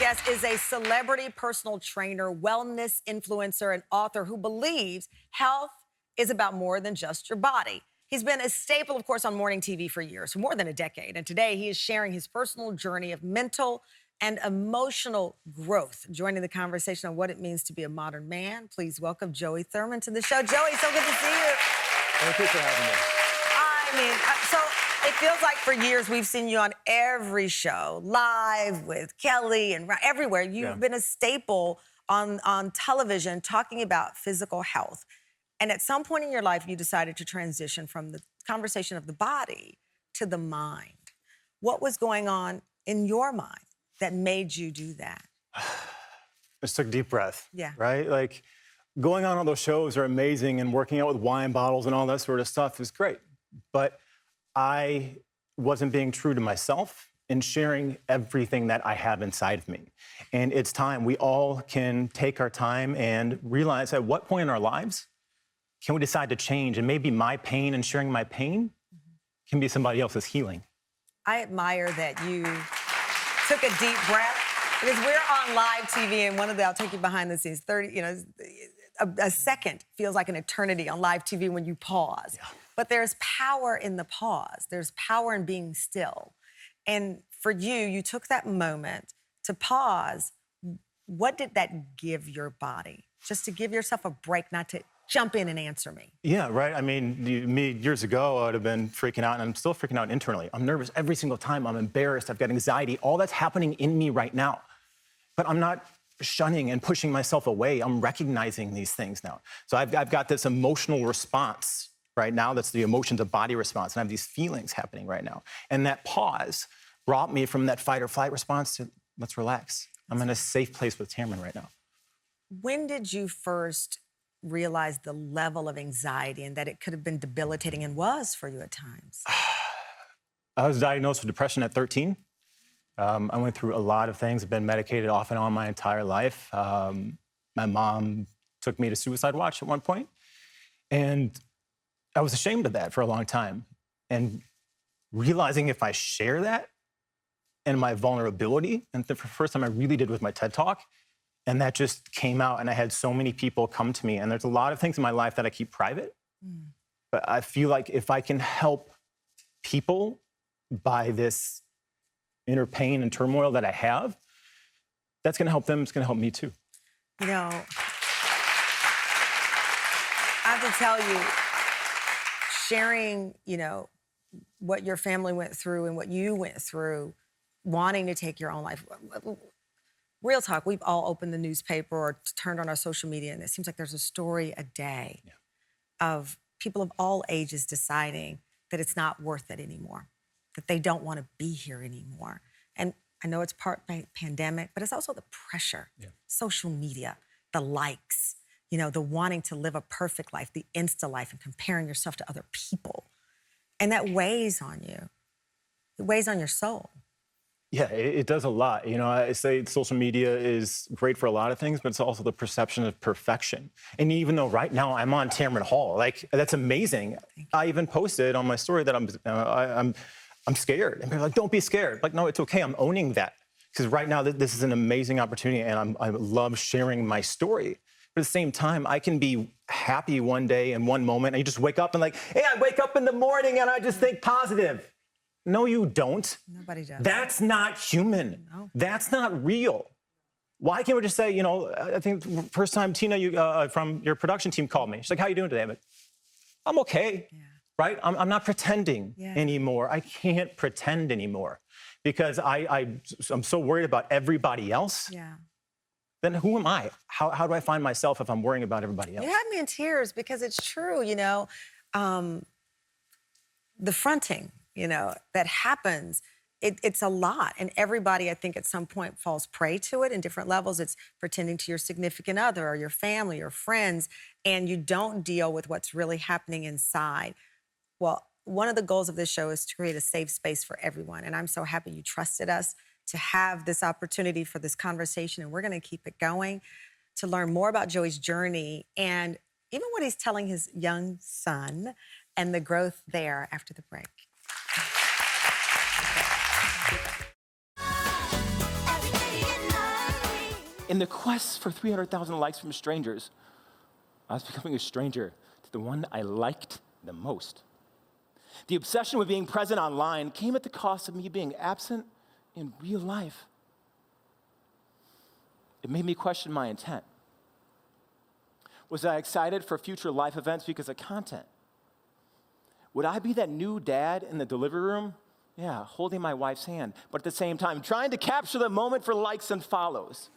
guest is a celebrity personal trainer, wellness influencer, and author who believes health is about more than just your body. He's been a staple, of course, on morning TV for years, for more than a decade. And today he is sharing his personal journey of mental and emotional growth. Joining the conversation on what it means to be a modern man, please welcome Joey Thurman to the show. Joey, so good to see you. Thank you for having me. So it feels like for years we've seen you on every show, live with Kelly and everywhere. You've been a staple on television talking about physical health. And at some point in your life, you decided to transition from the conversation of the body to the mind. What was going on in your mind that made you do that? Just took a deep breath. Yeah. Right? Like, going on all those shows are amazing, and working out with wine bottles and all that sort of stuff is great. But I wasn't being true to myself and sharing everything that I have inside of me. And it's time. We all can take our time and realize at what point in our lives can we decide to change? And maybe my pain and sharing my pain can be somebody else's healing. I admire that you took a deep breath, because we're on live TV, and I'll take you behind the scenes, a second feels like an eternity on live TV when you pause. Yeah. But there's power in the pause. There's power in being still. And for you, you took that moment to pause. What did that give your body? Just to give yourself a break, not to jump in and answer me. Yeah, right. I mean, me years ago, I would have been freaking out, and I'm still freaking out internally. I'm nervous every single time. I'm embarrassed. I've got anxiety. All that's happening in me right now. But I'm not shunning and pushing myself away. I'm recognizing these things now. So I've got this emotional response right now. That's the emotion to body response. And I have these feelings happening right now. And that pause brought me from that fight or flight response to let's relax. I'm in a safe place with Tamron right now. When did you first realize the level of anxiety and that it could have been debilitating, and was for you at times? I was diagnosed with depression at 13. I went through a lot of things. I've been medicated off and on my entire life. My mom took me to suicide watch at one point, and I was ashamed of that for a long time. And realizing if I share that and my vulnerability, and the first time I really did with my TED Talk, and that just came out, and I had so many people come to me. And there's a lot of things in my life that I keep private. But I feel like if I can help people by this inner pain and turmoil that I have, that's going to help them. It's going to help me too. You know, I have to tell you, sharing, what your family went through and what you went through, wanting to take your own life. Real talk, we've all opened the newspaper or turned on our social media, and it seems like there's a story a day of people of all ages deciding that it's not worth it anymore, that they don't want to be here anymore. And I know it's part pandemic, but it's also the pressure, social media, the likes, the wanting to live a perfect life, the Insta life, and comparing yourself to other people. And that weighs on you. It weighs on your soul. Yeah, it does a lot. I say social media is great for a lot of things, but it's also the perception of perfection. And even though right now I'm on Tamron Hall, that's amazing. I even posted on my story that I'm scared. And people are like, don't be scared. Like, no, it's okay. I'm owning that. Because right now this is an amazing opportunity, and I love sharing my story. But at the same time, I can be happy one day in one moment, and you just wake up and hey, I wake up in the morning and I just think positive. No, you don't. Nobody does. That's not human. No. That's not real. Why can't we just say, I think the first time Tina from your production team called me. She's like, how you doing today? I'm okay, right? I'm not pretending anymore. I can't pretend anymore because I'm so worried about everybody else. Yeah. Then who am I? How do I find myself if I'm worrying about everybody else? You had me in tears because it's true, the fronting, that happens, it's a lot. And everybody, I think, at some point falls prey to it in different levels. It's pretending to your significant other or your family or friends, and you don't deal with what's really happening inside. Well, one of the goals of this show is to create a safe space for everyone. And I'm so happy you trusted us to have this opportunity for this conversation. And we're going to keep it going to learn more about Joey's journey and even what he's telling his young son and the growth there after the break. In the quest for 300,000 likes from strangers, I was becoming a stranger to the one I liked the most. The obsession with being present online came at the cost of me being absent in real life. It made me question my intent. Was I excited for future life events because of content? Would I be that new dad in the delivery room? Yeah, holding my wife's hand, but at the same time, trying to capture the moment for likes and follows.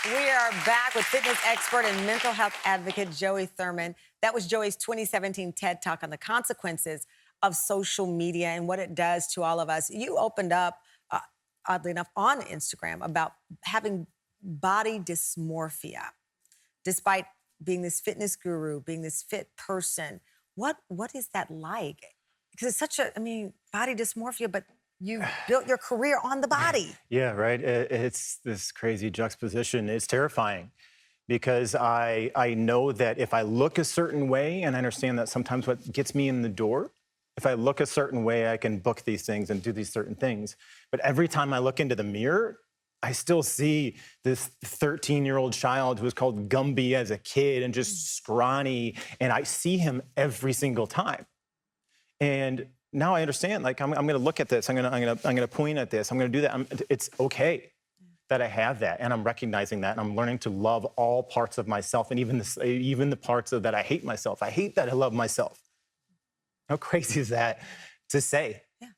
We are back with fitness expert and mental health advocate Joey Thurman. That was Joey's 2017 TED Talk on the consequences of social media and what it does to all of us. You opened up, oddly enough, on Instagram about having body dysmorphia, despite being this fitness guru, being this fit person. What is that like? Because it's such a, body dysmorphia, but you built your career on the body. Yeah, right. It's this crazy juxtaposition. It's terrifying because I know that if I look a certain way, and I understand that sometimes what gets me in the door, if I look a certain way, I can book these things and do these certain things. But every time I look into the mirror, I still see this 13-year-old child who was called Gumby as a kid and just scrawny, and I see him every single time. And now I understand, like, I'm gonna look at this, I'm gonna point at this, I'm gonna do that. It's okay that I have that, and I'm recognizing that, and I'm learning to love all parts of myself, and even the parts of that I hate myself. I hate that I love myself. How crazy is that to say? Yeah.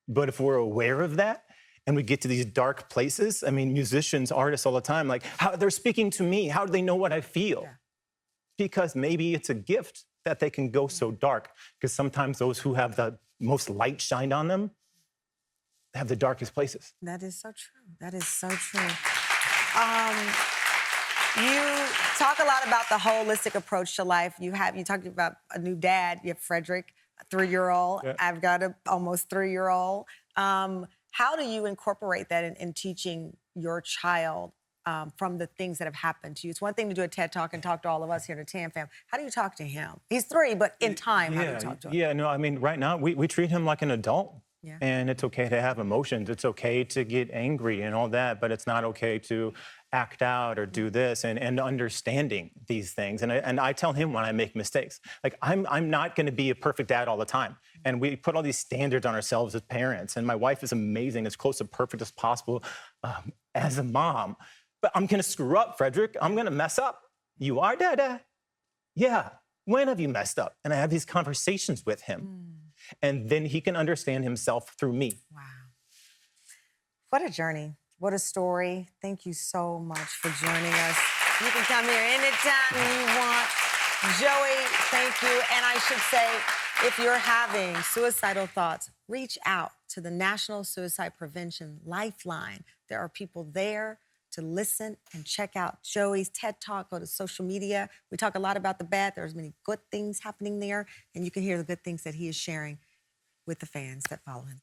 But if we're aware of that, and we get to these dark places, musicians, artists all the time, like, how they're speaking to me, how do they know what I feel? Yeah. Because maybe it's a gift that they can go so dark, because sometimes those who have the most light shined on them have the darkest places. That is so true. That is so true. You talk a lot about the holistic approach to life. You talked about a new dad. You have Frederick, a 3-year-old. Yeah. I've got an almost 3-year-old. How do you incorporate that in teaching your child from the things that have happened to you? It's one thing to do a TED Talk and talk to all of us here at Tam Fam. How do you talk to him? He's 3, but in time, how do you talk to him? Yeah, no, right now we treat him like an adult. Yeah. And it's okay to have emotions. It's okay to get angry and all that, but it's not okay to act out or do this, and understanding these things. And I tell him when I make mistakes, like, I'm not gonna be a perfect dad all the time. And we put all these standards on ourselves as parents. And my wife is amazing, as close to perfect as possible as a mom. But I'm gonna screw up, Frederick. I'm gonna mess up. You are, Dada? Yeah. When have you messed up? And I have these conversations with him. And then he can understand himself through me. Wow. What a journey. What a story. Thank you so much for joining us. You can come here anytime you want. Joey, thank you. And I should say, if you're having suicidal thoughts, reach out to the National Suicide Prevention Lifeline. There are people there to listen and check out Joey's TED Talk. Go to social media. We talk a lot about the bad. There's many good things happening there, and you can hear the good things that he is sharing with the fans that follow him.